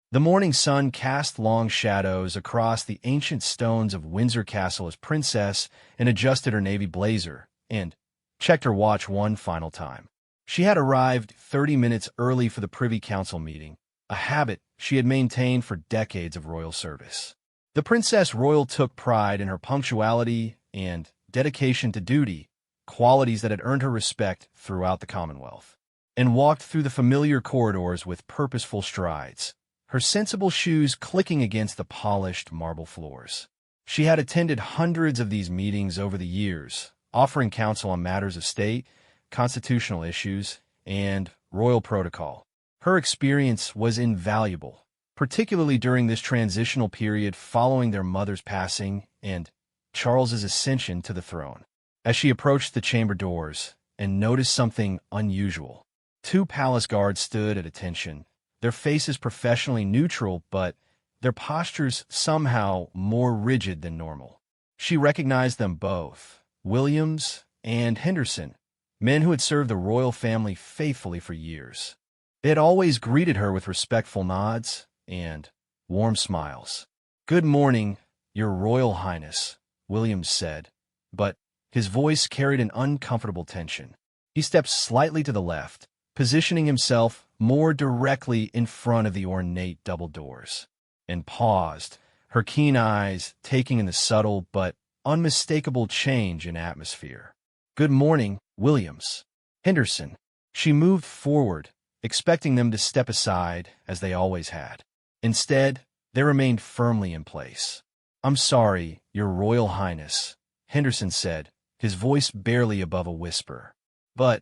The morning sun cast long shadows across the ancient stones of Windsor Castle as Princess and adjusted her navy blazer and checked her watch one final time. She had arrived 30 minutes early for the Privy Council meeting, a habit she had maintained for decades of royal service. The Princess Royal took pride in her punctuality and dedication to duty, qualities that had earned her respect throughout the Commonwealth, and walked through the familiar corridors with purposeful strides, her sensible shoes clicking against the polished marble floors. She had attended hundreds of these meetings over the years, offering counsel on matters of state, constitutional issues, and royal protocol. Her experience was invaluable, particularly during this transitional period following their mother's passing and Charles's ascension to the throne. As she approached the chamber doors and noticed something unusual, two palace guards stood at attention, their faces professionally neutral, but their postures somehow more rigid than normal. She recognized them both, Williams and Henderson, men who had served the royal family faithfully for years. They had always greeted her with respectful nods and warm smiles. "Good morning, Your Royal Highness," Williams said, but his voice carried an uncomfortable tension. He stepped slightly to the left, positioning himself more directly in front of the ornate double doors, and paused, her keen eyes taking in the subtle but unmistakable change in atmosphere. "Good morning, Williams." "Henderson." She moved forward, expecting them to step aside, as they always had. Instead, they remained firmly in place. "I'm sorry, Your Royal Highness," Henderson said, his voice barely above a whisper, "but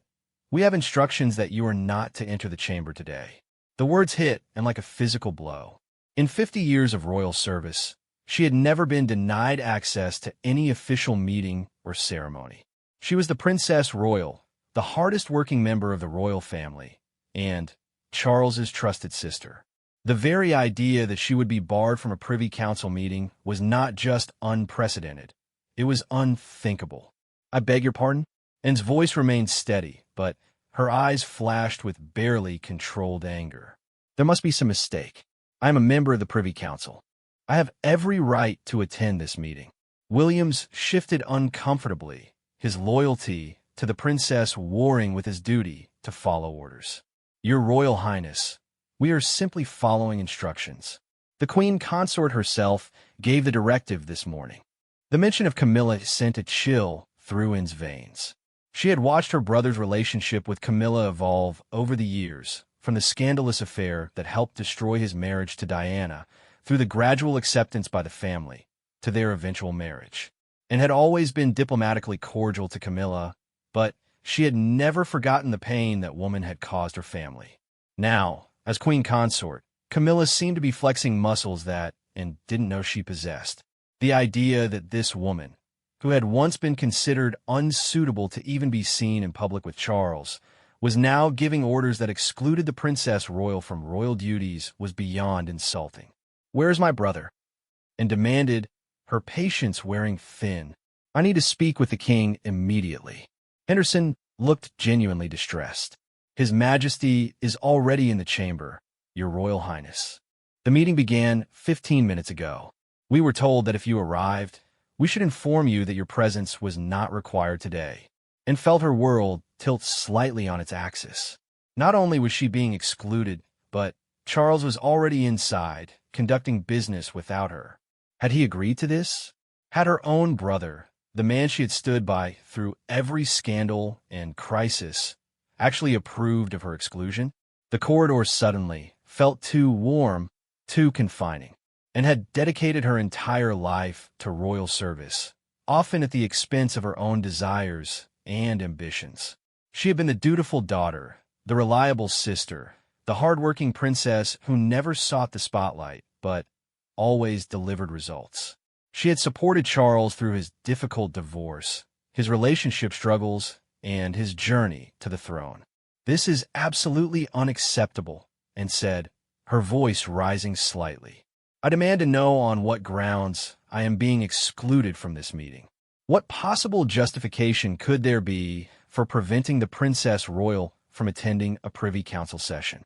we have instructions that you are not to enter the chamber today." The words hit, and like a physical blow. In 50 years of royal service, she had never been denied access to any official meeting or ceremony. She was the Princess Royal, the hardest-working member of the royal family, and Charles's trusted sister. The very idea that she would be barred from a Privy Council meeting was not just unprecedented, it was unthinkable. "I beg your pardon?" Anne's voice remained steady, but her eyes flashed with barely controlled anger. "There must be some mistake. I am a member of the Privy Council. I have every right to attend this meeting." Williams shifted uncomfortably, his loyalty to the princess warring with his duty to follow orders. "Your Royal Highness, we are simply following instructions. The Queen Consort herself gave the directive this morning." The mention of Camilla sent a chill through Anne's veins. She had watched her brother's relationship with Camilla evolve over the years, from the scandalous affair that helped destroy his marriage to Diana, through the gradual acceptance by the family, to their eventual marriage, and had always been diplomatically cordial to Camilla, but she had never forgotten the pain that woman had caused her family. Now, as Queen Consort, Camilla seemed to be flexing muscles that Anne didn't know she possessed. The idea that this woman, who had once been considered unsuitable to even be seen in public with Charles, was now giving orders that excluded the Princess Royal from royal duties was beyond insulting. "Where is my brother?" and demanded, her patience wearing thin. "I need to speak with the king immediately." Henderson looked genuinely distressed. "His Majesty is already in the chamber, Your Royal Highness. The meeting began 15 minutes ago. We were told that if you arrived, we should inform you that your presence was not required today," and felt her world tilt slightly on its axis. Not only was she being excluded, but Charles was already inside, conducting business without her. Had he agreed to this? Had her own brother, the man she had stood by through every scandal and crisis, actually approved of her exclusion? The corridors suddenly felt too warm, too confining, and had dedicated her entire life to royal service, often at the expense of her own desires and ambitions. She had been the dutiful daughter, the reliable sister, the hard-working princess who never sought the spotlight, but always delivered results. She had supported Charles through his difficult divorce, his relationship struggles, and his journey to the throne. "This is absolutely unacceptable," Anne said, her voice rising slightly. "I demand to know on what grounds I am being excluded from this meeting. What possible justification could there be for preventing the Princess Royal from attending a Privy Council session?"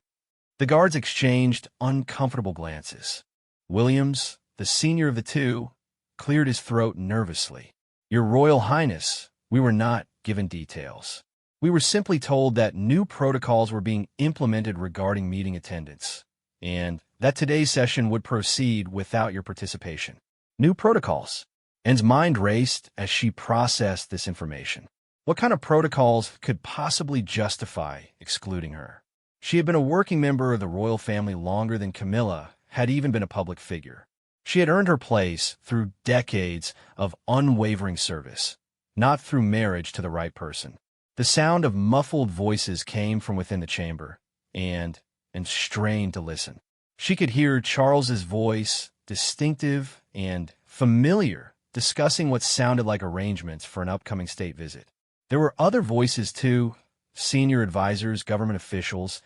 The guards exchanged uncomfortable glances. Williams, the senior of the two, cleared his throat nervously. "Your Royal Highness, we were not given details. We were simply told that new protocols were being implemented regarding meeting attendance, and that today's session would proceed without your participation." New protocols? Anne's mind raced as she processed this information. What kind of protocols could possibly justify excluding her? She had been a working member of the royal family longer than Camilla had even been a public figure. She had earned her place through decades of unwavering service, not through marriage to the right person. The sound of muffled voices came from within the chamber, and strained to listen. She could hear Charles's voice, distinctive and familiar, discussing what sounded like arrangements for an upcoming state visit. There were other voices too, senior advisors, government officials,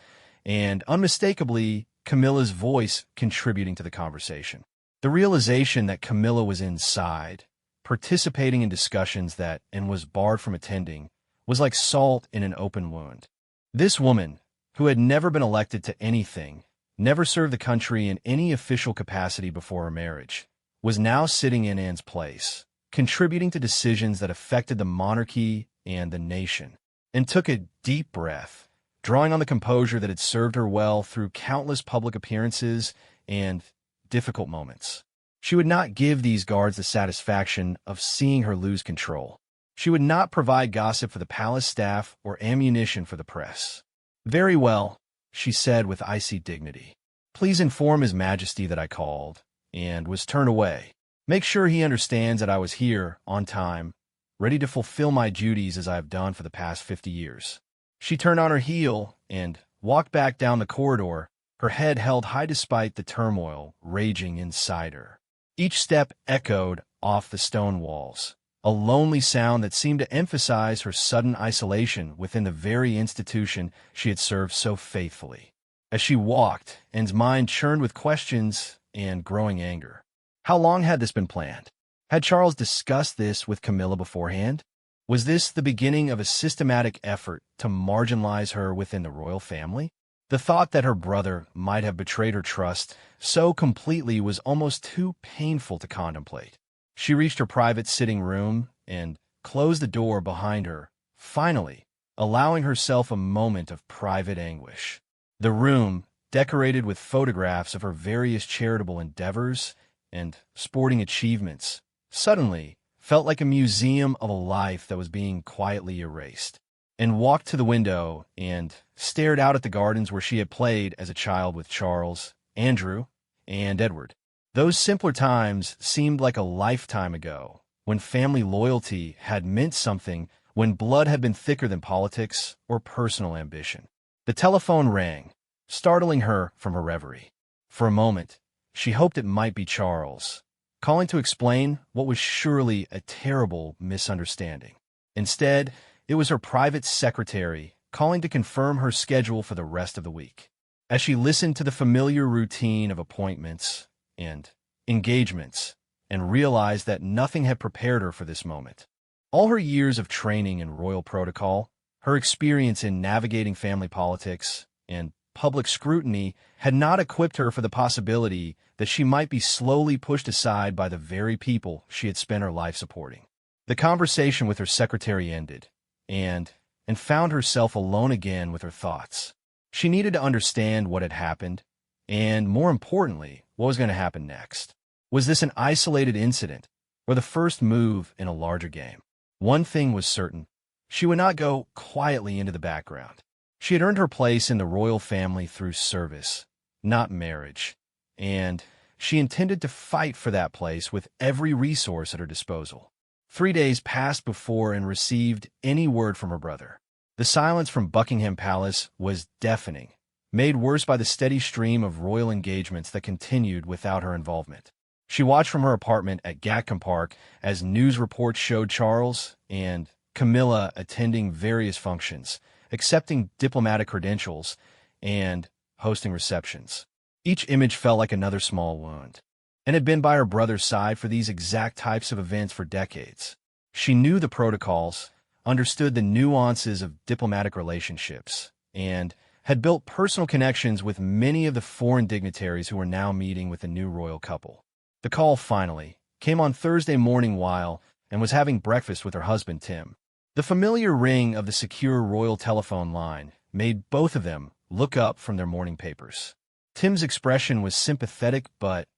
and unmistakably Camilla's voice contributing to the conversation. The realization that Camilla was inside, participating in discussions and was barred from attending, was like salt in an open wound. This woman, who had never been elected to anything, never served the country in any official capacity before her marriage, was now sitting in Anne's place, contributing to decisions that affected the monarchy and the nation. And took a deep breath, drawing on the composure that had served her well through countless public appearances and difficult moments. She would not give these guards the satisfaction of seeing her lose control. She would not provide gossip for the palace staff or ammunition for the press. "Very well," she said with icy dignity. "Please inform His Majesty that I called and was turned away. Make sure he understands that I was here, on time, ready to fulfill my duties as I have done for the past 50 years. She turned on her heel and walked back down the corridor, her head held high despite the turmoil raging inside her. Each step echoed off the stone walls, a lonely sound that seemed to emphasize her sudden isolation within the very institution she had served so faithfully. As she walked, Anne's mind churned with questions and growing anger. How long had this been planned? Had Charles discussed this with Camilla beforehand? Was this the beginning of a systematic effort to marginalize her within the royal family? The thought that her brother might have betrayed her trust so completely was almost too painful to contemplate. She reached her private sitting room and closed the door behind her, finally allowing herself a moment of private anguish. The room, decorated with photographs of her various charitable endeavors and sporting achievements, suddenly felt like a museum of a life that was being quietly erased. And walked to the window and stared out at the gardens where she had played as a child with Charles, Andrew, and Edward. Those simpler times seemed like a lifetime ago, when family loyalty had meant something, when blood had been thicker than politics or personal ambition. The telephone rang, startling her from her reverie. For a moment, she hoped it might be Charles, calling to explain what was surely a terrible misunderstanding. Instead, it was her private secretary calling to confirm her schedule for the rest of the week. As she listened to the familiar routine of appointments and engagements and realized that nothing had prepared her for this moment. All her years of training in royal protocol, her experience in navigating family politics and public scrutiny had not equipped her for the possibility that she might be slowly pushed aside by the very people she had spent her life supporting. The conversation with her secretary ended, and found herself alone again with her thoughts. She needed to understand what had happened, and more importantly, what was going to happen next. Was this an isolated incident, or the first move in a larger game? One thing was certain: she would not go quietly into the background. She had earned her place in the royal family through service, not marriage, and she intended to fight for that place with every resource at her disposal. 3 days passed before Anne received any word from her brother. The silence from Buckingham Palace was deafening, made worse by the steady stream of royal engagements that continued without her involvement. She watched from her apartment at Gatcombe Park as news reports showed Charles and Camilla attending various functions, accepting diplomatic credentials, and hosting receptions. Each image felt like another small wound, and had been by her brother's side for these exact types of events for decades. She knew the protocols, understood the nuances of diplomatic relationships, and had built personal connections with many of the foreign dignitaries who were now meeting with the new royal couple. The call finally came on Thursday morning while and was having breakfast with her husband, Tim. The familiar ring of the secure royal telephone line made both of them look up from their morning papers. Tim's expression was sympathetic but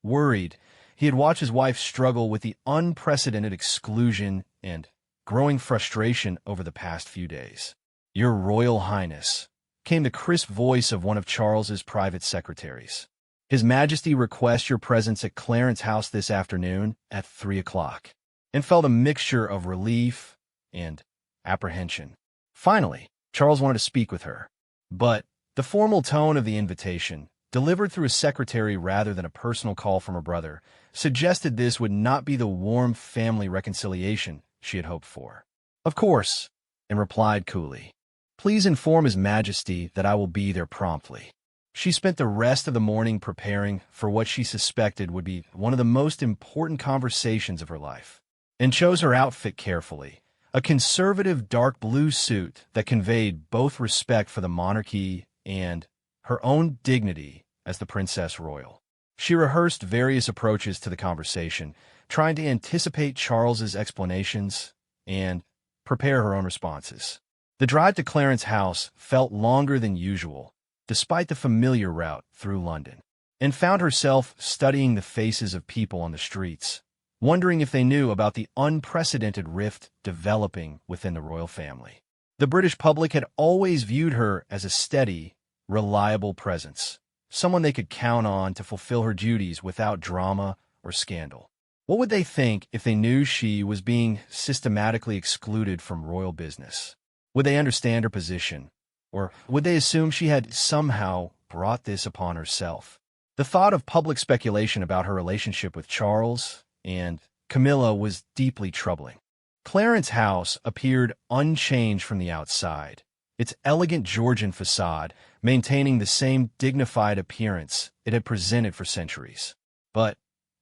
worried. He had watched his wife struggle with the unprecedented exclusion and growing frustration over the past few days. "Your Royal Highness," came the crisp voice of one of Charles's private secretaries. "His Majesty requests your presence at Clarence House this afternoon at 3 o'clock," and felt a mixture of relief and apprehension. Finally, Charles wanted to speak with her, but the formal tone of the invitation, delivered through a secretary rather than a personal call from her brother, suggested this would not be the warm family reconciliation she had hoped for. "Of course," and replied coolly. "Please inform His Majesty that I will be there promptly." She spent the rest of the morning preparing for what she suspected would be one of the most important conversations of her life, and chose her outfit carefully, a conservative dark blue suit that conveyed both respect for the monarchy and her own dignity as the Princess Royal. She rehearsed various approaches to the conversation, trying to anticipate Charles's explanations and prepare her own responses. The drive to Clarence House felt longer than usual, despite the familiar route through London, and found herself studying the faces of people on the streets, wondering if they knew about the unprecedented rift developing within the royal family. The British public had always viewed her as a steady, reliable presence, someone they could count on to fulfill her duties without drama or scandal. What would they think if they knew she was being systematically excluded from royal business? Would they understand her position, or would they assume she had somehow brought this upon herself? The thought of public speculation about her relationship with Charles and Camilla was deeply troubling. Clarence House appeared unchanged from the outside, its elegant Georgian facade maintaining the same dignified appearance it had presented for centuries. But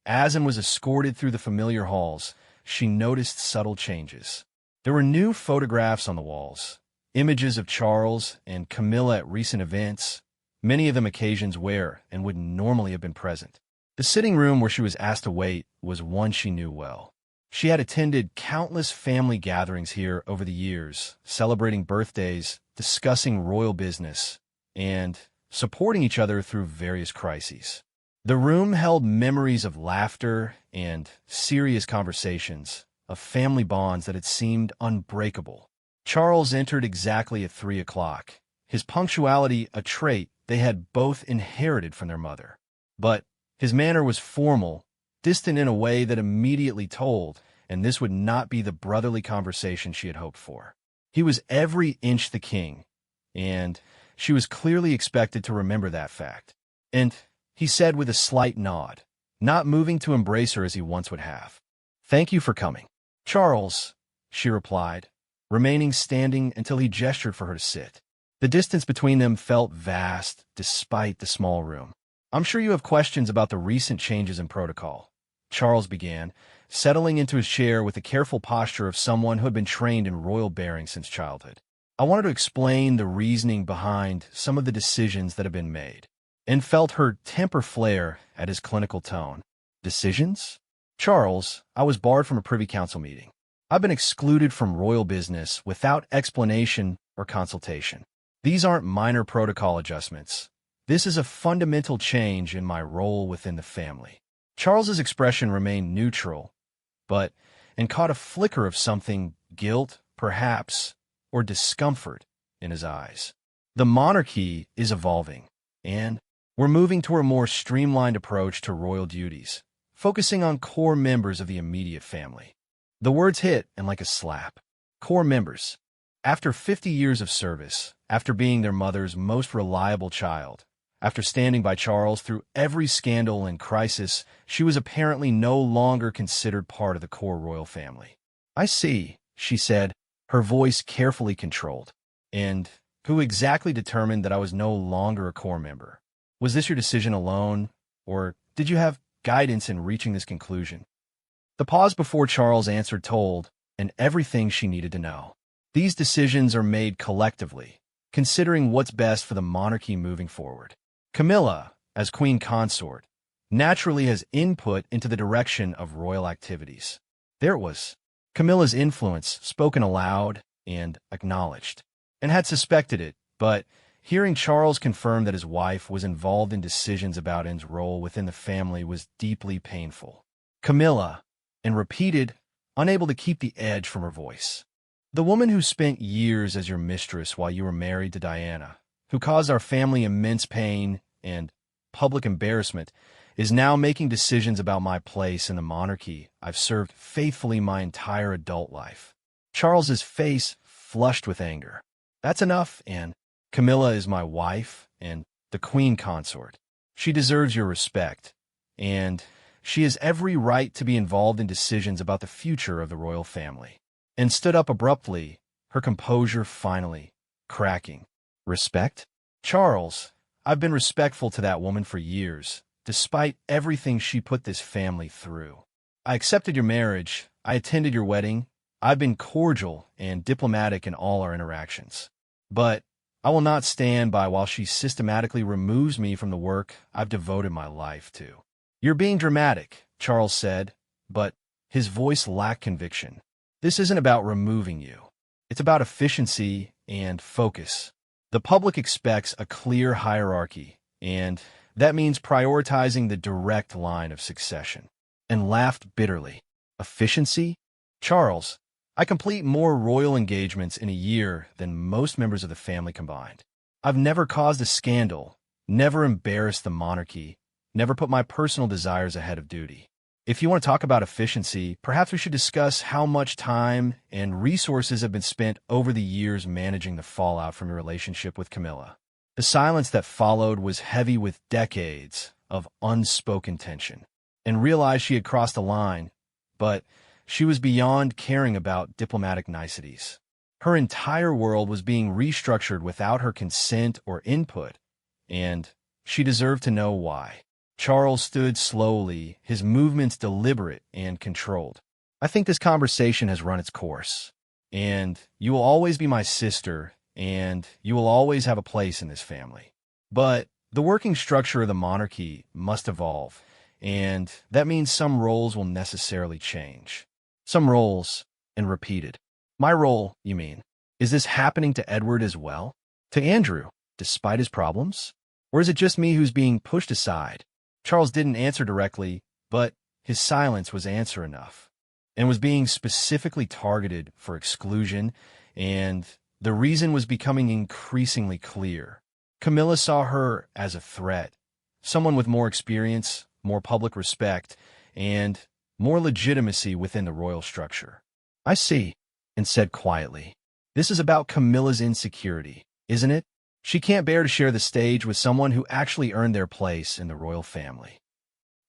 as Anne was escorted through the familiar halls, she noticed subtle changes. There were new photographs on the walls, images of Charles and Camilla at recent events, many of them occasions where Anne would normally have been present. The sitting room where she was asked to wait was one she knew well. She had attended countless family gatherings here over the years, celebrating birthdays, discussing royal business, and supporting each other through various crises. The room held memories of laughter and serious conversations, of family bonds that had seemed unbreakable. Charles entered exactly at 3 o'clock, his punctuality a trait they had both inherited from their mother. But his manner was formal, distant in a way that immediately told, and this would not be the brotherly conversation she had hoped for. He was every inch the king, and she was clearly expected to remember that fact. "And," he said with a slight nod, not moving to embrace her as he once would have. "Thank you for coming." "Charles," she replied, remaining standing until he gestured for her to sit. The distance between them felt vast, despite the small room. "I'm sure you have questions about the recent changes in protocol," Charles began, settling into his chair with the careful posture of someone who had been trained in royal bearing since childhood. "I wanted to explain the reasoning behind some of the decisions that have been made," and felt her temper flare at his clinical tone. "Decisions?" "Charles, I was barred from a Privy Council meeting. I've been excluded from royal business without explanation or consultation. These aren't minor protocol adjustments. This is a fundamental change in my role within the family." Charles's expression remained neutral, and caught a flicker of something, guilt, perhaps, or discomfort in his eyes. "The monarchy is evolving, and we're moving toward a more streamlined approach to royal duties, focusing on core members of the immediate family." The words hit, and like a slap. Core members. After 50 years of service, after being their mother's most reliable child, after standing by Charles through every scandal and crisis, she was apparently no longer considered part of the core royal family. "I see," she said, her voice carefully controlled. "And who exactly determined that I was no longer a core member? Was this your decision alone, or did you have guidance in reaching this conclusion?" The pause before Charles answered told, and everything she needed to know. "These decisions are made collectively," considering what's best for the monarchy moving forward. Camilla, as queen consort, naturally has input into the direction of royal activities. There it was. Camilla's influence, spoken aloud and acknowledged, and had suspected it, but hearing Charles confirm that his wife was involved in decisions about Anne's role within the family was deeply painful. Camilla, and repeated, unable to keep the edge from her voice. The woman who spent years as your mistress while you were married to Diana, who caused our family immense pain and public embarrassment, is now making decisions about my place in the monarchy I've served faithfully my entire adult life. Charles's face flushed with anger. That's enough, Anne. Camilla is my wife and the queen consort. She deserves your respect, and she has every right to be involved in decisions about the future of the royal family. And stood up abruptly, her composure finally cracking. Respect? Charles, I've been respectful to that woman for years, despite everything she put this family through. I accepted your marriage, I attended your wedding, I've been cordial and diplomatic in all our interactions. But I will not stand by while she systematically removes me from the work I've devoted my life to. You're being dramatic, Charles said, but his voice lacked conviction. This isn't about removing you. It's about efficiency and focus. The public expects a clear hierarchy, and that means prioritizing the direct line of succession. And laughed bitterly. Efficiency? Charles, I complete more royal engagements in a year than most members of the family combined. I've never caused a scandal, never embarrassed the monarchy, never put my personal desires ahead of duty. If you want to talk about efficiency, perhaps we should discuss how much time and resources have been spent over the years managing the fallout from your relationship with Camilla. The silence that followed was heavy with decades of unspoken tension, and realized she had crossed a line, but she was beyond caring about diplomatic niceties. Her entire world was being restructured without her consent or input, and she deserved to know why. Charles stood slowly, his movements deliberate and controlled. I think this conversation has run its course, and you will always be my sister, and you will always have a place in this family. But the working structure of the monarchy must evolve, and that means some roles will necessarily change. Some roles, and repeated. My role, you mean? Is this happening to Edward as well? To Andrew, despite his problems? Or is it just me who's being pushed aside? Charles didn't answer directly, but his silence was answer enough, and was being specifically targeted for exclusion, and the reason was becoming increasingly clear. Camilla saw her as a threat, someone with more experience, more public respect, and more legitimacy within the royal structure. I see, and said quietly. This is about Camilla's insecurity, isn't it? She can't bear to share the stage with someone who actually earned their place in the royal family.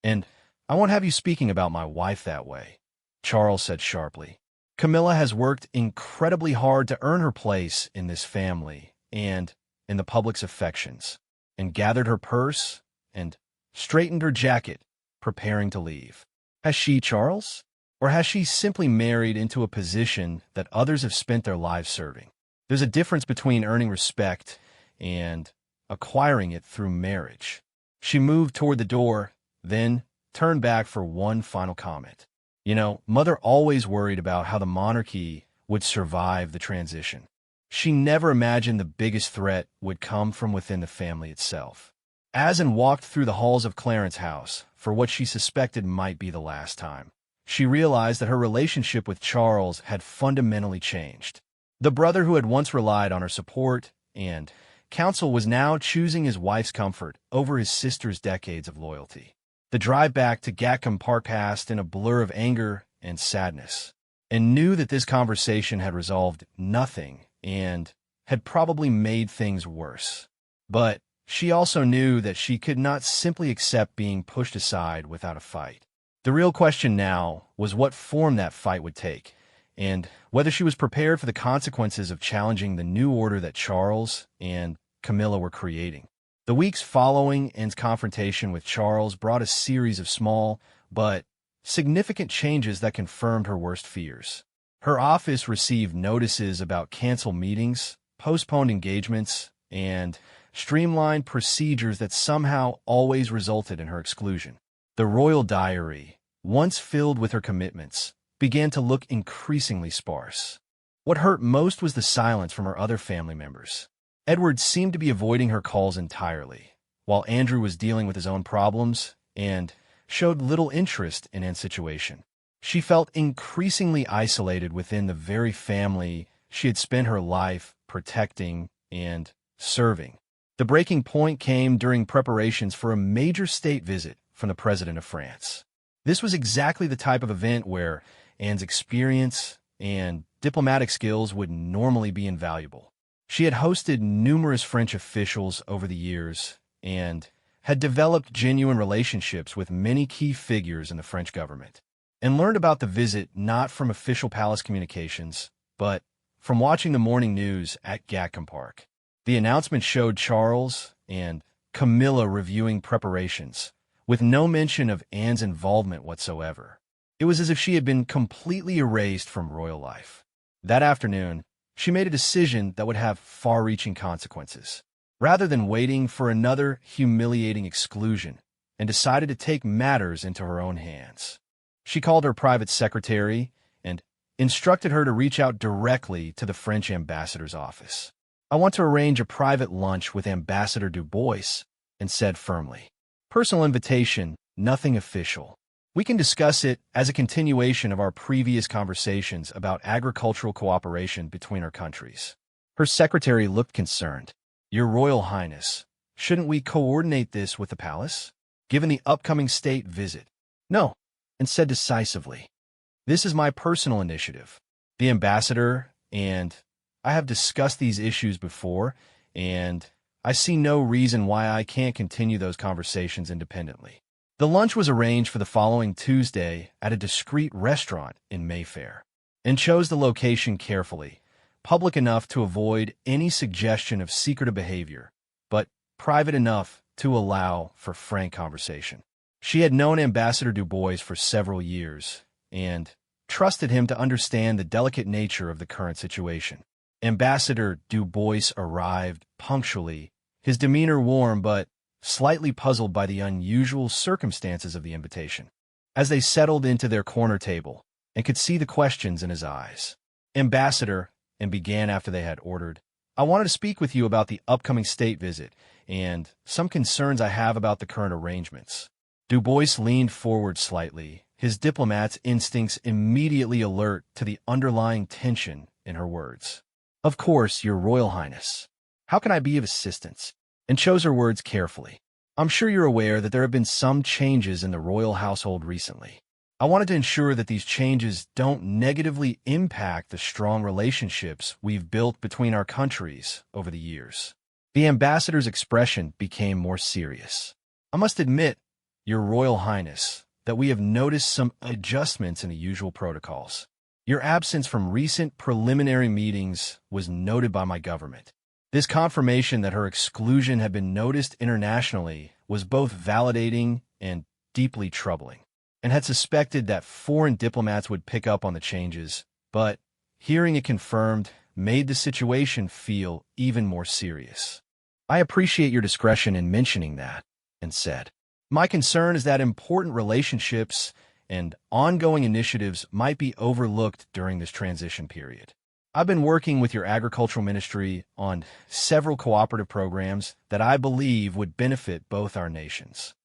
And I won't have you speaking about my wife that way, Charles said sharply. Camilla has worked incredibly hard to earn her place in this family and in the public's affections, and gathered her purse and straightened her jacket, preparing to leave. Has she, Charles? Or has she simply married into a position that others have spent their lives serving? There's a difference between earning respect and acquiring it through marriage. She moved toward the door, then turned back for one final comment. You know, Mother always worried about how the monarchy would survive the transition. She never imagined the biggest threat would come from within the family itself. As Anne walked through the halls of Clarence's house for what she suspected might be the last time, she realized that her relationship with Charles had fundamentally changed. The brother who had once relied on her support and counsel was now choosing his wife's comfort over his sister's decades of loyalty. The drive back to Gatcombe Park passed in a blur of anger and sadness, and knew that this conversation had resolved nothing and had probably made things worse. But she also knew that she could not simply accept being pushed aside without a fight. The real question now was what form that fight would take, and whether she was prepared for the consequences of challenging the new order that Charles and Camilla were creating. The weeks following Anne's confrontation with Charles brought a series of small but significant changes that confirmed her worst fears. Her office received notices about canceled meetings, postponed engagements, and streamlined procedures that somehow always resulted in her exclusion. The royal diary, once filled with her commitments, began to look increasingly sparse. What hurt most was the silence from her other family members. Edward seemed to be avoiding her calls entirely, while Andrew was dealing with his own problems and showed little interest in Anne's situation. She felt increasingly isolated within the very family she had spent her life protecting and serving. The breaking point came during preparations for a major state visit from the President of France. This was exactly the type of event where Anne's experience and diplomatic skills would normally be invaluable. She had hosted numerous French officials over the years and had developed genuine relationships with many key figures in the French government, and learned about the visit not from official palace communications, but from watching the morning news at Gatcombe Park. The announcement showed Charles and Camilla reviewing preparations, with no mention of Anne's involvement whatsoever. It was as if she had been completely erased from royal life. That afternoon, she made a decision that would have far-reaching consequences. Rather than waiting for another humiliating exclusion, and decided to take matters into her own hands. She called her private secretary and instructed her to reach out directly to the French ambassador's office. "I want to arrange a private lunch with Ambassador Du Bois," and said firmly. "Personal invitation, nothing official. We can discuss it as a continuation of our previous conversations about agricultural cooperation between our countries." Her secretary looked concerned. "Your Royal Highness, shouldn't we coordinate this with the palace, given the upcoming state visit?" "No," and said decisively. "This is my personal initiative. The ambassador and I have discussed these issues before, and I see no reason why I can't continue those conversations independently." The lunch was arranged for the following Tuesday at a discreet restaurant in Mayfair, and chose the location carefully, public enough to avoid any suggestion of secretive behavior, but private enough to allow for frank conversation. She had known Ambassador Du Bois for several years, and trusted him to understand the delicate nature of the current situation. Ambassador Du Bois arrived punctually, his demeanor warm but slightly puzzled by the unusual circumstances of the invitation. As they settled into their corner table and could see the questions in his eyes, "Ambassador," and began after they had ordered, "I wanted to speak with you about the upcoming state visit and some concerns I have about the current arrangements." Du Bois leaned forward slightly, his diplomat's instincts immediately alert to the underlying tension in her words. "Of course, Your Royal Highness. How can I be of assistance?" And chose her words carefully. "I'm sure you're aware that there have been some changes in the royal household recently. I wanted to ensure that these changes don't negatively impact the strong relationships we've built between our countries over the years." The ambassador's expression became more serious. "I must admit, Your Royal Highness, that we have noticed some adjustments in the usual protocols. Your absence from recent preliminary meetings was noted by my government. This confirmation that her exclusion had been noticed internationally was both validating and deeply troubling, and had suspected that foreign diplomats would pick up on the changes, but hearing it confirmed made the situation feel even more serious. I appreciate your discretion in mentioning that," and said, "My concern is that important relationships and ongoing initiatives might be overlooked during this transition period. I've been working with your agricultural ministry on several cooperative programs that I believe would benefit both our nations."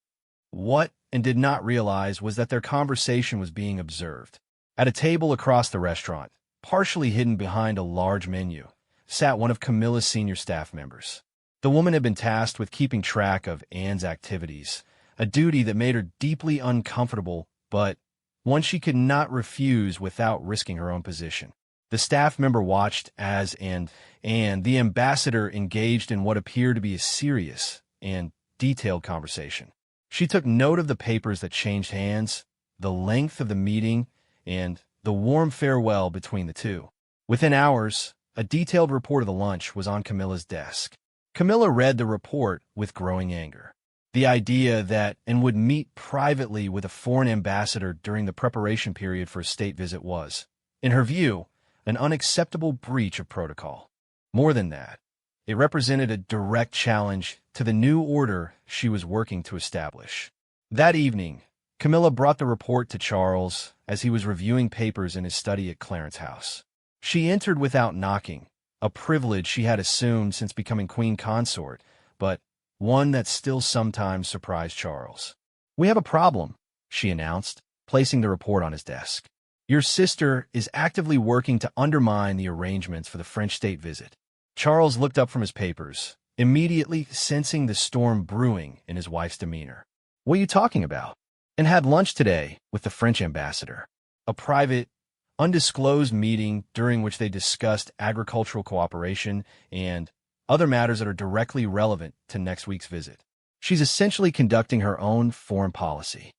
What and did not realize was that their conversation was being observed. At a table across the restaurant, partially hidden behind a large menu, sat one of Camilla's senior staff members. The woman had been tasked with keeping track of Anne's activities, a duty that made her deeply uncomfortable, but one she could not refuse without risking her own position. The staff member watched as the ambassador engaged in what appeared to be a serious and detailed conversation. She took note of the papers that changed hands, the length of the meeting, and the warm farewell between the two. Within hours, a detailed report of the lunch was on Camilla's desk. Camilla read the report with growing anger. The idea that Anne would meet privately with a foreign ambassador during the preparation period for a state visit was, in her view, an unacceptable breach of protocol. More than that, it represented a direct challenge to the new order she was working to establish. That evening, Camilla brought the report to Charles as he was reviewing papers in his study at Clarence House. She entered without knocking, a privilege she had assumed since becoming queen consort, but one that still sometimes surprised Charles. "We have a problem," she announced, placing the report on his desk. "Your sister is actively working to undermine the arrangements for the French state visit." Charles looked up from his papers, immediately sensing the storm brewing in his wife's demeanor. "What are you talking about?" "And had lunch today with the French ambassador. A private, undisclosed meeting during which they discussed agricultural cooperation and other matters that are directly relevant to next week's visit. She's essentially conducting her own foreign policy."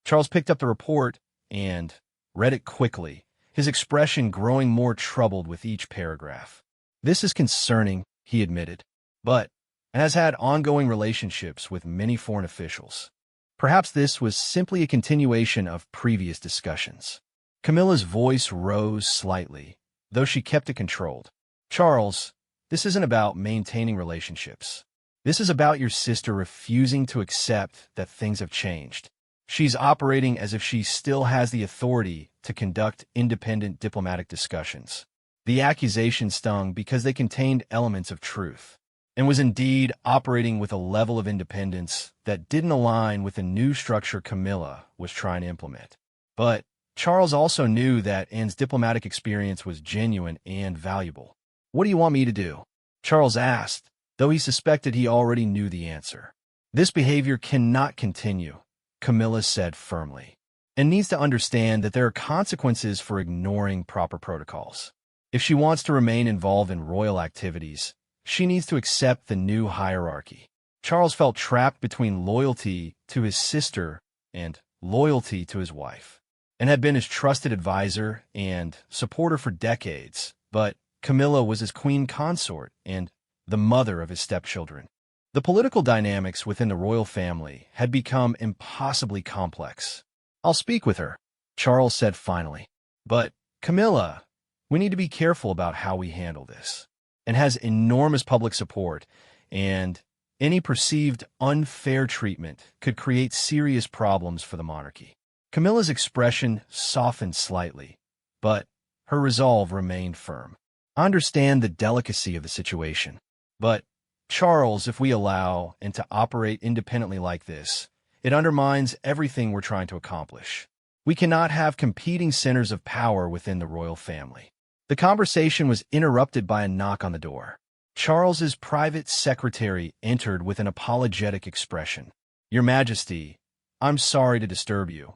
Charles picked up the report and read it quickly, his expression growing more troubled with each paragraph. "This is concerning," he admitted, "but has had ongoing relationships with many foreign officials. Perhaps this was simply a continuation of previous discussions." Camilla's voice rose slightly, though she kept it controlled. "Charles, this isn't about maintaining relationships. This is about your sister refusing to accept that things have changed. She's operating as if she still has the authority to conduct independent diplomatic discussions." The accusation stung because they contained elements of truth, and was indeed operating with a level of independence that didn't align with the new structure Camilla was trying to implement. But Charles also knew that Anne's diplomatic experience was genuine and valuable. "What do you want me to do?" Charles asked, though he suspected he already knew the answer. "This behavior cannot continue," Camilla said firmly, "and needs to understand that there are consequences for ignoring proper protocols. If she wants to remain involved in royal activities, she needs to accept the new hierarchy." Charles felt trapped between loyalty to his sister and loyalty to his wife, and had been his trusted advisor and supporter for decades, but Camilla was his queen consort and the mother of his stepchildren. The political dynamics within the royal family had become impossibly complex. "I'll speak with her," Charles said finally. "But, Camilla, we need to be careful about how we handle this. And has enormous public support, and any perceived unfair treatment could create serious problems for the monarchy." Camilla's expression softened slightly, but her resolve remained firm. "I understand the delicacy of the situation, but, Charles, if we allow and to operate independently like this, it undermines everything we're trying to accomplish. We cannot have competing centers of power within the royal family." The conversation was interrupted by a knock on the door. Charles's private secretary entered with an apologetic expression. "Your Majesty, I'm sorry to disturb you,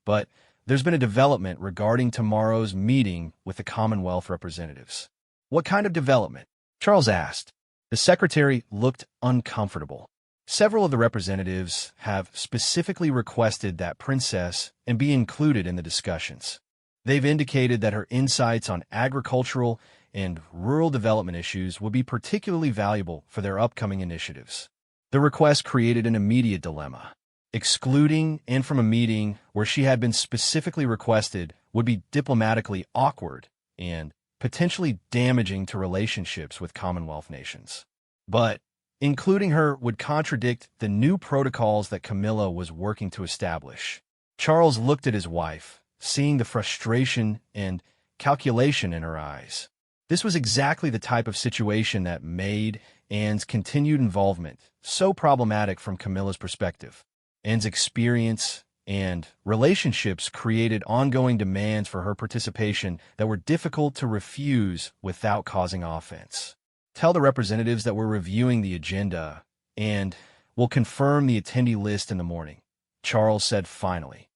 but there's been a development regarding tomorrow's meeting with the Commonwealth representatives." "What kind of development?" Charles asked. The secretary looked uncomfortable. "Several of the representatives have specifically requested that Princess and be included in the discussions. They've indicated that her insights on agricultural and rural development issues would be particularly valuable for their upcoming initiatives." The request created an immediate dilemma. Excluding Anne from a meeting where she had been specifically requested would be diplomatically awkward and potentially damaging to relationships with Commonwealth nations. But including her would contradict the new protocols that Camilla was working to establish. Charles looked at his wife, seeing the frustration and calculation in her eyes. This was exactly the type of situation that made Anne's continued involvement so problematic from Camilla's perspective. Anne's experience and relationships created ongoing demands for her participation that were difficult to refuse without causing offense. "Tell the representatives that we're reviewing the agenda and will confirm the attendee list in the morning," Charles said finally.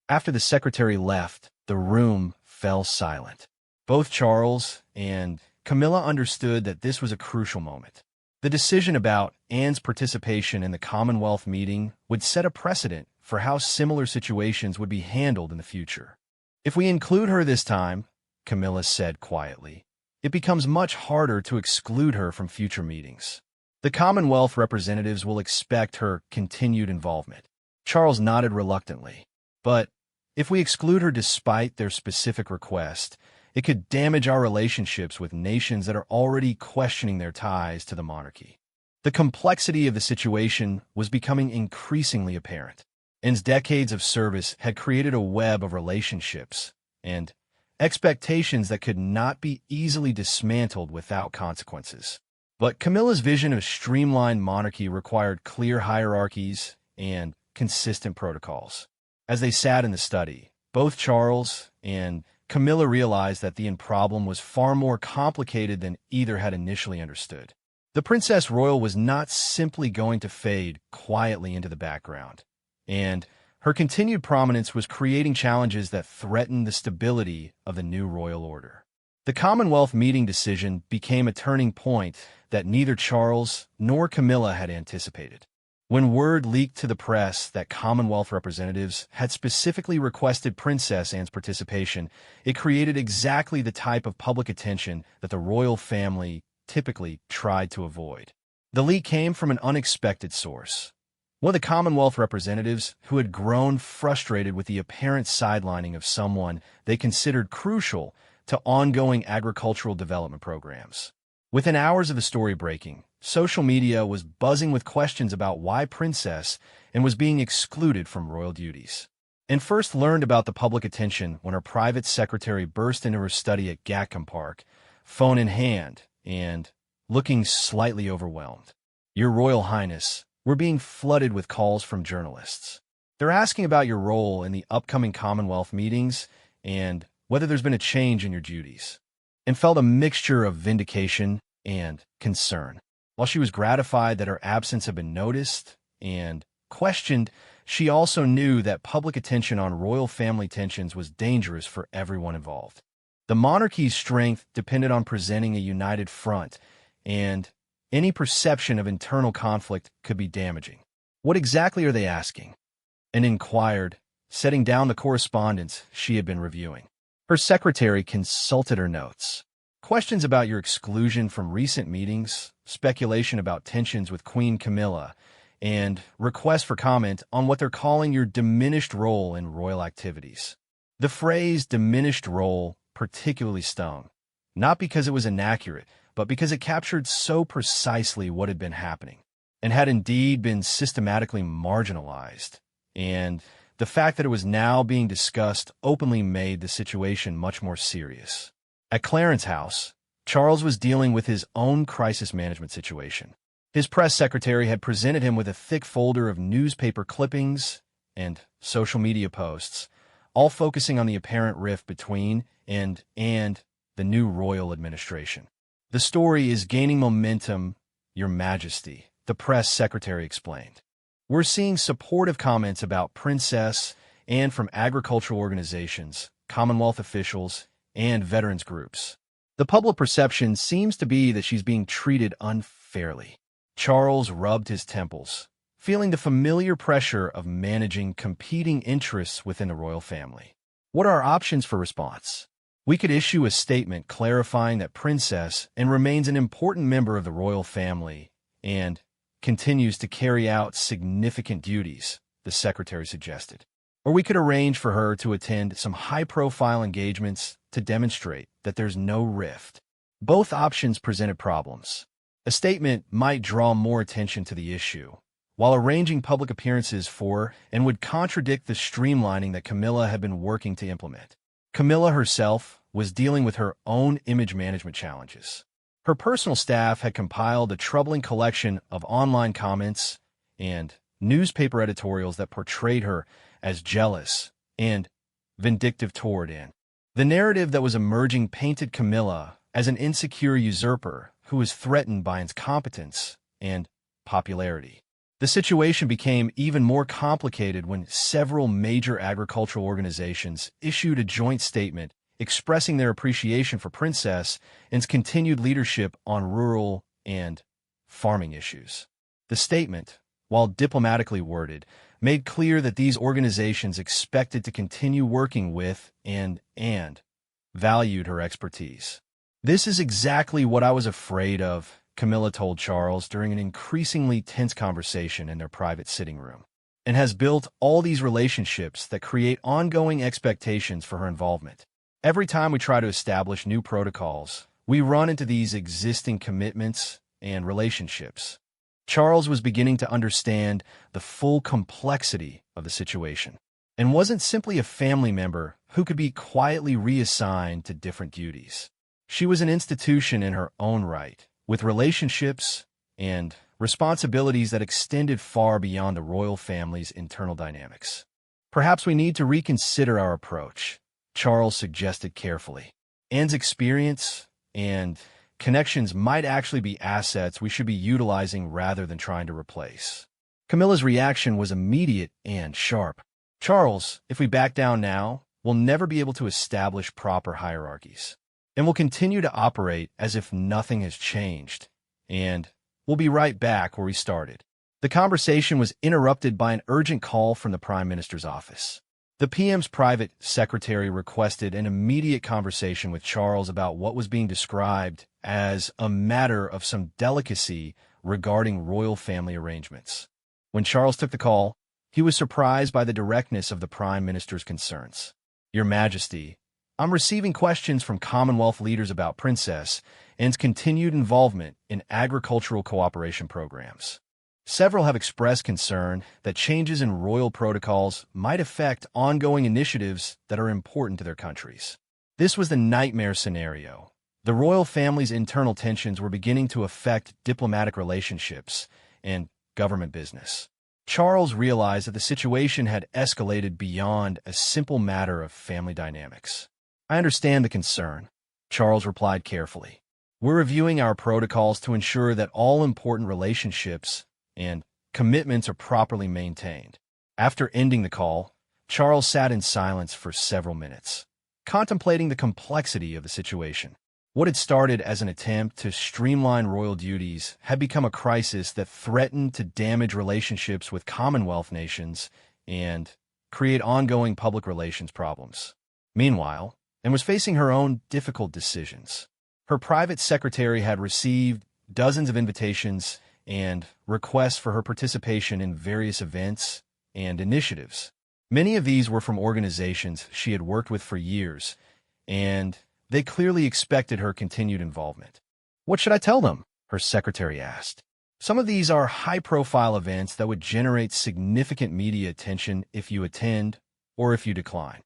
After the secretary left, the room fell silent. Both Charles and Camilla understood that this was a crucial moment. The decision about Anne's participation in the Commonwealth meeting would set a precedent for how similar situations would be handled in the future. "If we include her this time," Camilla said quietly, "it becomes much harder to exclude her from future meetings. The Commonwealth representatives will expect her continued involvement." Charles nodded reluctantly. "But if we exclude her despite their specific request, It could damage our relationships with nations that are already questioning their ties to the monarchy. The complexity of the situation was becoming increasingly apparent. Anne's decades of service had created a web of relationships and expectations that could not be easily dismantled without consequences. But Camilla's vision of streamlined monarchy required clear hierarchies and consistent protocols. As they sat in the study, both Charles and Camilla realized that the problem was far more complicated than either had initially understood. The Princess Royal was not simply going to fade quietly into the background, and her continued prominence was creating challenges that threatened the stability of the new royal order. The Commonwealth meeting decision became a turning point that neither Charles nor Camilla had anticipated. When word leaked to the press that Commonwealth representatives had specifically requested Princess Anne's participation, it created exactly the type of public attention that the royal family typically tried to avoid. The leak came from an unexpected source. One of the Commonwealth representatives who had grown frustrated with the apparent sidelining of someone they considered crucial to ongoing agricultural development programs. Within hours of the story breaking, social media was buzzing with questions about why Princess Anne was being excluded from royal duties. Anne first learned about the public attention when her private secretary burst into her study at Gatcombe Park, phone in hand, and looking slightly overwhelmed. "Your Royal Highness, we're being flooded with calls from journalists. They're asking about your role in the upcoming Commonwealth meetings and whether there's been a change in your duties." And felt a mixture of vindication and concern. While she was gratified that her absence had been noticed and questioned, she also knew that public attention on royal family tensions was dangerous for everyone involved. The monarchy's strength depended on presenting a united front, and any perception of internal conflict could be damaging. "What exactly are they asking?" Anne inquired, setting down the correspondence she had been reviewing. Her secretary consulted her notes. "Questions about your exclusion from recent meetings, speculation about tensions with Queen Camilla, and requests for comment on what they're calling your diminished role in royal activities." The phrase "diminished role" particularly stung, not because it was inaccurate, but because it captured so precisely what had been happening, and had indeed been systematically marginalized. And the fact that it was now being discussed openly made the situation much more serious. At Clarence House, Charles was dealing with his own crisis management situation. His press secretary had presented him with a thick folder of newspaper clippings and social media posts, all focusing on the apparent rift between and the new royal administration. "The story is gaining momentum, Your Majesty," the press secretary explained. "We're seeing supportive comments about Princess Anne from agricultural organizations, Commonwealth officials, and veterans groups. The public perception seems to be that she's being treated unfairly." Charles rubbed his temples, feeling the familiar pressure of managing competing interests within the royal family. "What are our options for response? We could issue a statement clarifying that Princess Anne remains an important member of the royal family and continues to carry out significant duties," the secretary suggested. "Or we could arrange for her to attend some high-profile engagements to demonstrate that there's no rift." Both options presented problems. A statement might draw more attention to the issue, while arranging public appearances for and would contradict the streamlining that Camilla had been working to implement. Camilla herself was dealing with her own image management challenges. Her personal staff had compiled a troubling collection of online comments and newspaper editorials that portrayed her as jealous and vindictive toward Anne. The narrative that was emerging painted Camilla as an insecure usurper who was threatened by Anne's competence and popularity. The situation became even more complicated when several major agricultural organizations issued a joint statement expressing their appreciation for Princess Anne's continued leadership on rural and farming issues. The statement, while diplomatically worded, made clear that these organizations expected to continue working with and valued her expertise. "This is exactly what I was afraid of," Camilla told Charles during an increasingly tense conversation in their private sitting room, "and has built all these relationships that create ongoing expectations for her involvement. Every time we try to establish new protocols, we run into these existing commitments and relationships. Charles was beginning to understand the full complexity of the situation and wasn't simply a family member who could be quietly reassigned to different duties. She was an institution in her own right, with relationships and responsibilities that extended far beyond the royal family's internal dynamics. Perhaps we need to reconsider our approach, Charles suggested carefully. Anne's experience and connections might actually be assets we should be utilizing rather than trying to replace. Camilla's reaction was immediate and sharp. Charles, if we back down now, we'll never be able to establish proper hierarchies. And we'll continue to operate as if nothing has changed. And we'll be right back where we started. The conversation was interrupted by an urgent call from the Prime Minister's office. The PM's private secretary requested an immediate conversation with Charles about what was being described as a matter of some delicacy regarding royal family arrangements. When Charles took the call, he was surprised by the directness of the Prime Minister's concerns. Your Majesty, I'm receiving questions from Commonwealth leaders about Princess Anne's continued involvement in agricultural cooperation programs. Several have expressed concern that changes in royal protocols might affect ongoing initiatives that are important to their countries. This was the nightmare scenario. The royal family's internal tensions were beginning to affect diplomatic relationships and government business. Charles realized that the situation had escalated beyond a simple matter of family dynamics. I understand the concern, Charles replied carefully. We're reviewing our protocols to ensure that all important relationships and commitments are properly maintained. After ending the call, Charles sat in silence for several minutes, contemplating the complexity of the situation. What had started as an attempt to streamline royal duties had become a crisis that threatened to damage relationships with Commonwealth nations and create ongoing public relations problems. Meanwhile, Anne was facing her own difficult decisions. Her private secretary had received dozens of invitations and requests for her participation in various events and initiatives. Many of these were from organizations she had worked with for years, and they clearly expected her continued involvement. What should I tell them? Her secretary asked. Some of these are high-profile events that would generate significant media attention if you attend or if you decline.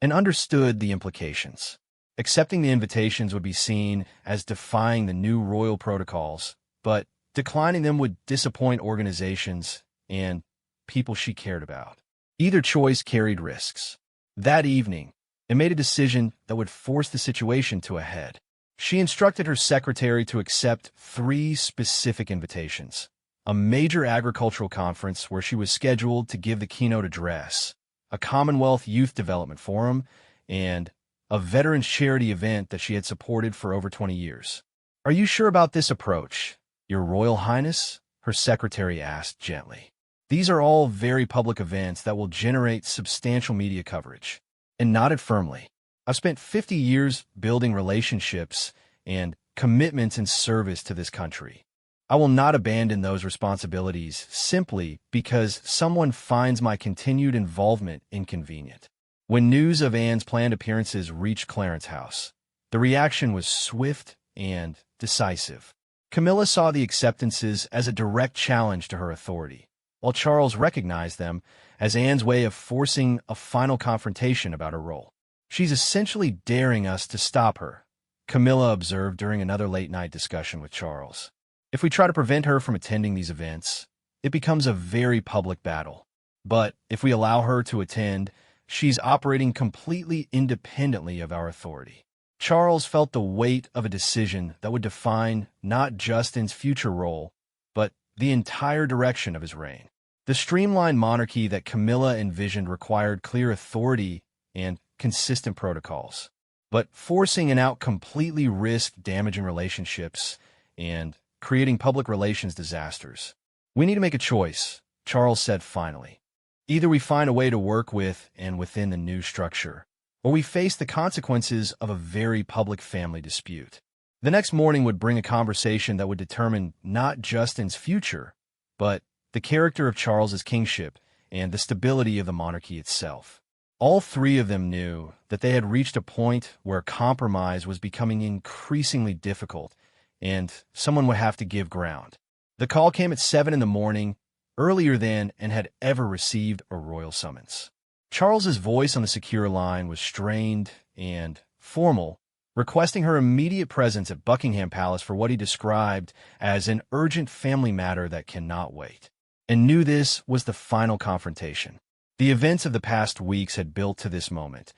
And understood the implications. Accepting the invitations would be seen as defying the new royal protocols, but declining them would disappoint organizations and people she cared about. Either choice carried risks. That evening, Anne made a decision that would force the situation to a head. She instructed her secretary to accept 3 specific invitations: a major agricultural conference where she was scheduled to give the keynote address, a Commonwealth Youth Development Forum, and a veterans charity event that she had supported for over 20 years. Are you sure about this approach, Your Royal Highness? Her secretary asked gently. These are all very public events that will generate substantial media coverage. And nodded firmly. I've spent 50 years building relationships and commitments in service to this country. I will not abandon those responsibilities simply because someone finds my continued involvement inconvenient. When news of Anne's planned appearances reached Clarence House, the reaction was swift and decisive. Camilla saw the acceptances as a direct challenge to her authority, while Charles recognized them as Anne's way of forcing a final confrontation about her role. She's essentially daring us to stop her, Camilla observed during another late-night discussion with Charles. If we try to prevent her from attending these events, it becomes a very public battle. But if we allow her to attend, she's operating completely independently of our authority. Charles felt the weight of a decision that would define not just Anne's future role, but the entire direction of his reign. The streamlined monarchy that Camilla envisioned required clear authority and consistent protocols. But forcing Anne out completely risked damaging relationships and creating public relations disasters. We need to make a choice, Charles said finally. Either we find a way to work with and within the new structure, or we face the consequences of a very public family dispute. The next morning would bring a conversation that would determine not just Anne's future, but the character of Charles's kingship and the stability of the monarchy itself. All three of them knew that they had reached a point where compromise was becoming increasingly difficult, and someone would have to give ground. The call came at 7 in the morning, earlier than and had ever received a royal summons. Charles's voice on the secure line was strained and formal, requesting her immediate presence at Buckingham Palace for what he described as an urgent family matter that cannot wait. And knew this was the final confrontation. The events of the past weeks had built to this moment,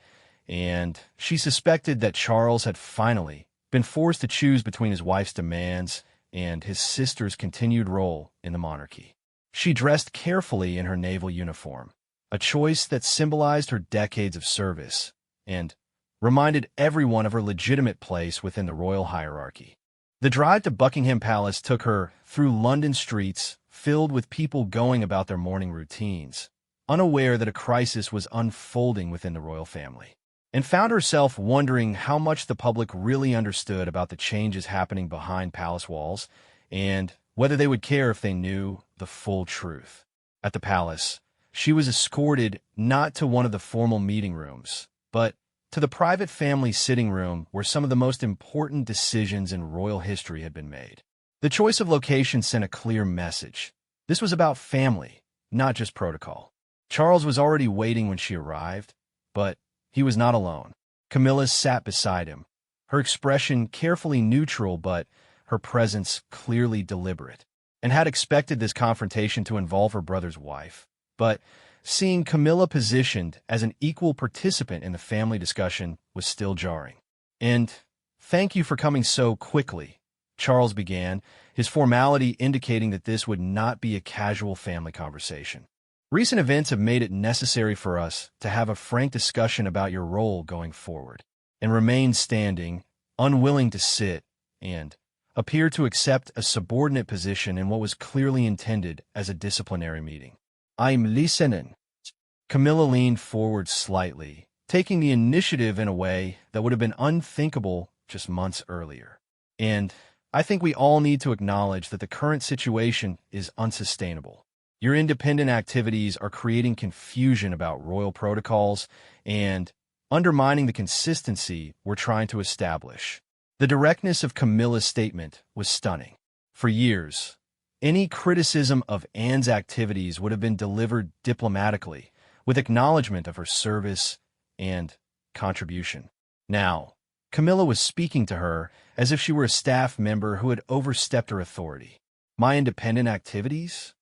and she suspected that Charles had finally been forced to choose between his wife's demands and his sister's continued role in the monarchy. She dressed carefully in her naval uniform, a choice that symbolized her decades of service and reminded everyone of her legitimate place within the royal hierarchy. The drive to Buckingham Palace took her through London streets filled with people going about their morning routines, unaware that a crisis was unfolding within the royal family, and found herself wondering how much the public really understood about the changes happening behind palace walls and whether they would care if they knew the full truth. At the palace, she was escorted not to one of the formal meeting rooms, but to the private family sitting room where some of the most important decisions in royal history had been made. The choice of location sent a clear message. This was about family, not just protocol. Charles was already waiting when she arrived, but he was not alone. Camilla sat beside him, her expression carefully neutral but her presence clearly deliberate, and had expected this confrontation to involve her brother's wife. But seeing Camilla positioned as an equal participant in the family discussion was still jarring. "And thank you for coming so quickly," Charles began, his formality indicating that this would not be a casual family conversation. "Recent events have made it necessary for us to have a frank discussion about your role going forward," and remained standing, unwilling to sit, and appeared to accept a subordinate position in what was clearly intended as a disciplinary meeting. "I'm listening." Camilla leaned forward slightly, taking the initiative in a way that would have been unthinkable just months earlier. "And I think we all need to acknowledge that the current situation is unsustainable. Your independent activities are creating confusion about royal protocols and undermining the consistency we're trying to establish." The directness of Camilla's statement was stunning. For years, any criticism of Anne's activities would have been delivered diplomatically, with acknowledgement of her service and contribution. Now, Camilla was speaking to her as if she were a staff member who had overstepped her authority. "My independent activities?"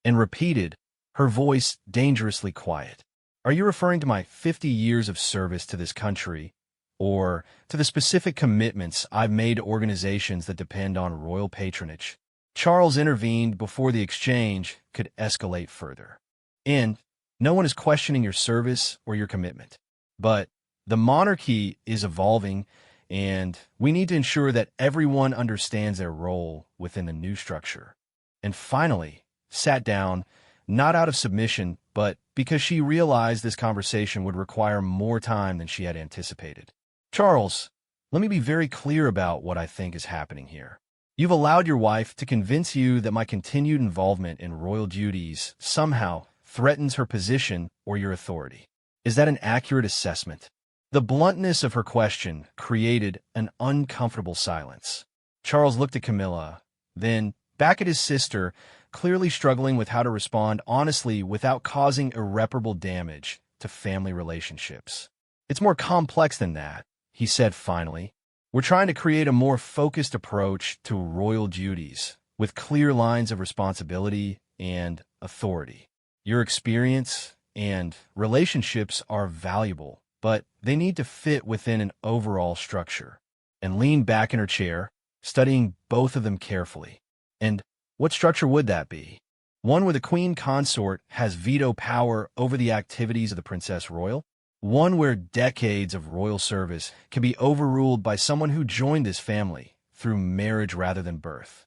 And repeated, her voice dangerously quiet. "Are you referring to my 50 years of service to this country, or to the specific commitments I've made to organizations that depend on royal patronage?" Charles intervened before the exchange could escalate further. "And no one is questioning your service or your commitment. But the monarchy is evolving, and we need to ensure that everyone understands their role within the new structure." And finally, sat down, not out of submission, but because she realized this conversation would require more time than she had anticipated. "Charles, let me be very clear about what I think is happening here. You've allowed your wife to convince you that my continued involvement in royal duties somehow threatens her position or your authority. Is that an accurate assessment?" The bluntness of her question created an uncomfortable silence. Charles looked at Camilla, then back at his sister, clearly struggling with how to respond honestly without causing irreparable damage to family relationships. "It's more complex than that," he said finally. "We're trying to create a more focused approach to royal duties, with clear lines of responsibility and authority. Your experience and relationships are valuable, but they need to fit within an overall structure." And leaned back in her chair, studying both of them carefully. "And what structure would that be? One where the queen consort has veto power over the activities of the Princess Royal? One where decades of royal service can be overruled by someone who joined this family through marriage rather than birth?"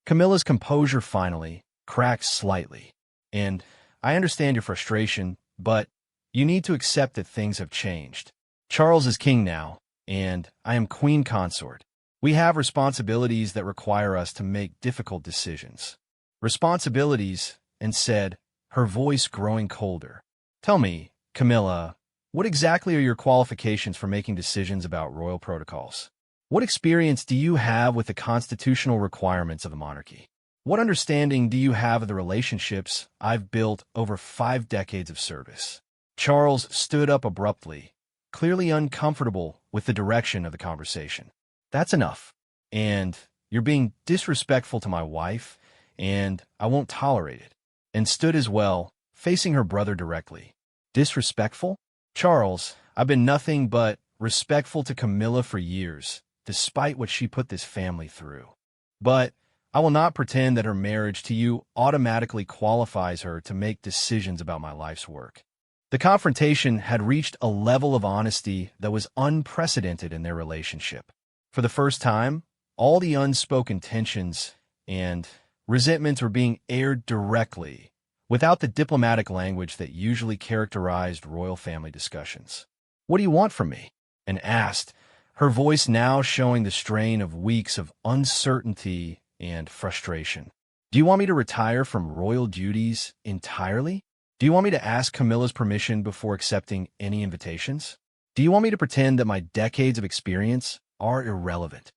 Camilla's composure finally cracked slightly. "And I understand your frustration, but you need to accept that things have changed. Charles is king now, and I am queen consort. We have responsibilities that require us to make difficult decisions." Responsibilities, and said, her voice growing colder. "Tell me, Camilla, What exactly are your qualifications for making decisions about royal protocols? What experience do you have with the constitutional requirements of the monarchy? What understanding do you have of the relationships I've built over 5 decades of service? Charles stood up abruptly, clearly uncomfortable with the direction of the conversation. That's enough. And you're being disrespectful to my wife, and I won't tolerate it. And stood as well, facing her brother directly. Disrespectful? Charles, I've been nothing but respectful to Camilla for years, despite what she put this family through. But I will not pretend that her marriage to you automatically qualifies her to make decisions about my life's work. The confrontation had reached a level of honesty that was unprecedented in their relationship. For the first time, all the unspoken tensions and resentments were being aired directly, without the diplomatic language that usually characterized royal family discussions. "What do you want from me?" and asked, her voice now showing the strain of weeks of uncertainty and frustration. "Do you want me to retire from royal duties entirely? Do you want me to ask Camilla's permission before accepting any invitations? Do you want me to pretend that my decades of experience are irrelevant?"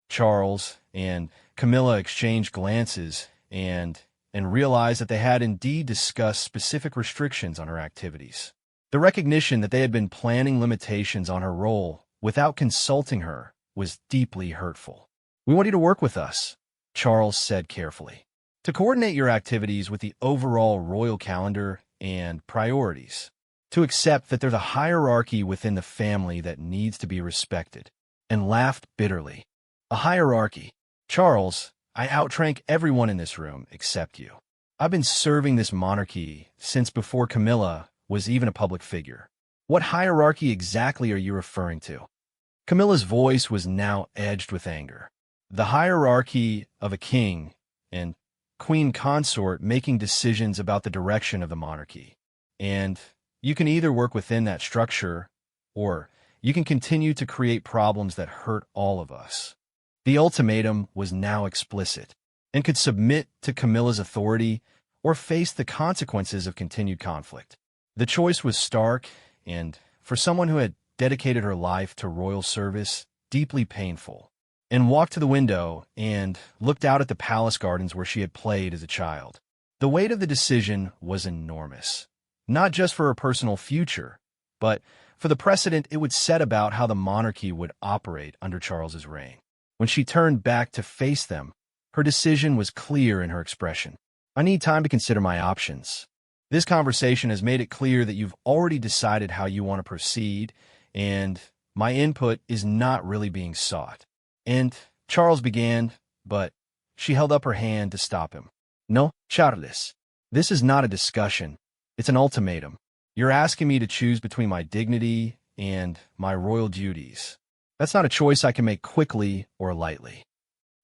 Charles and Camilla exchanged glances and realized that they had indeed discussed specific restrictions on her activities. The recognition that they had been planning limitations on her role without consulting her was deeply hurtful. "We want you to work with us," Charles said carefully, "to coordinate your activities with the overall royal calendar and priorities, to accept that there's a hierarchy within the family that needs to be respected," and laughed bitterly. "A hierarchy? Charles, I outrank everyone in this room except you. I've been serving this monarchy since before Camilla was even a public figure. What hierarchy exactly are you referring to?" Camilla's voice was now edged with anger. "The hierarchy of a king and queen consort making decisions about the direction of the monarchy. And you can either work within that structure, or you can continue to create problems that hurt all of us." The ultimatum was now explicit, and could submit to Camilla's authority or face the consequences of continued conflict. The choice was stark, and for someone who had dedicated her life to royal service, deeply painful, and walked to the window and looked out at the palace gardens where she had played as a child. The weight of the decision was enormous, not just for her personal future, but for the precedent it would set about how the monarchy would operate under Charles's reign. When she turned back to face them, her decision was clear in her expression. "I need time to consider my options. This conversation has made it clear that you've already decided how you want to proceed, and my input is not really being sought." And Charles began, but she held up her hand to stop him. "No, Charles, this is not a discussion. It's an ultimatum. You're asking me to choose between my dignity and my royal duties. That's not a choice I can make quickly or lightly."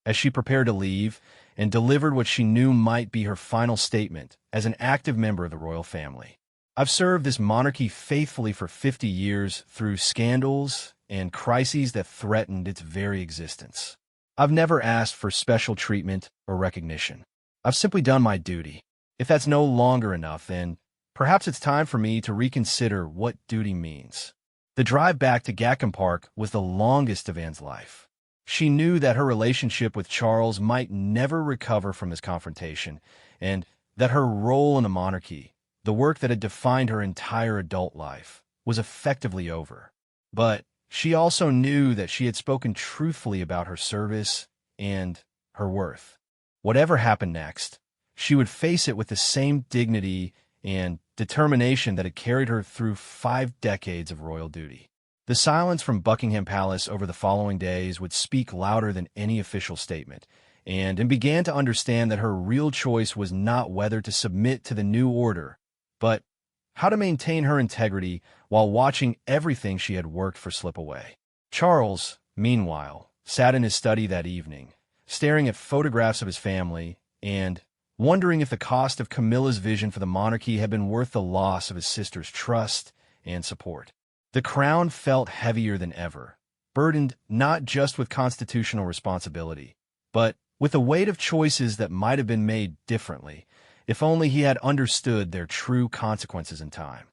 As she prepared to leave and delivered what she knew might be her final statement as an active member of the royal family. "I've served this monarchy faithfully for 50 years through scandals and crises that threatened its very existence. I've never asked for special treatment or recognition. I've simply done my duty. If that's no longer enough, then perhaps it's time for me to reconsider what duty means." The drive back to Gatcombe Park was the longest of Anne's life. She knew that her relationship with Charles might never recover from this confrontation, and that her role in the monarchy, the work that had defined her entire adult life, was effectively over. But she also knew that she had spoken truthfully about her service and her worth. Whatever happened next, she would face it with the same dignity and determination that had carried her through 5 decades of royal duty. The silence from Buckingham Palace over the following days would speak louder than any official statement, and began to understand that her real choice was not whether to submit to the new order, but how to maintain her integrity while watching everything she had worked for slip away. Charles, meanwhile, sat in his study that evening, staring at photographs of his family and wondering if the cost of Camilla's vision for the monarchy had been worth the loss of his sister's trust and support. The crown felt heavier than ever, burdened not just with constitutional responsibility, but with the weight of choices that might have been made differently, if only he had understood their true consequences in time.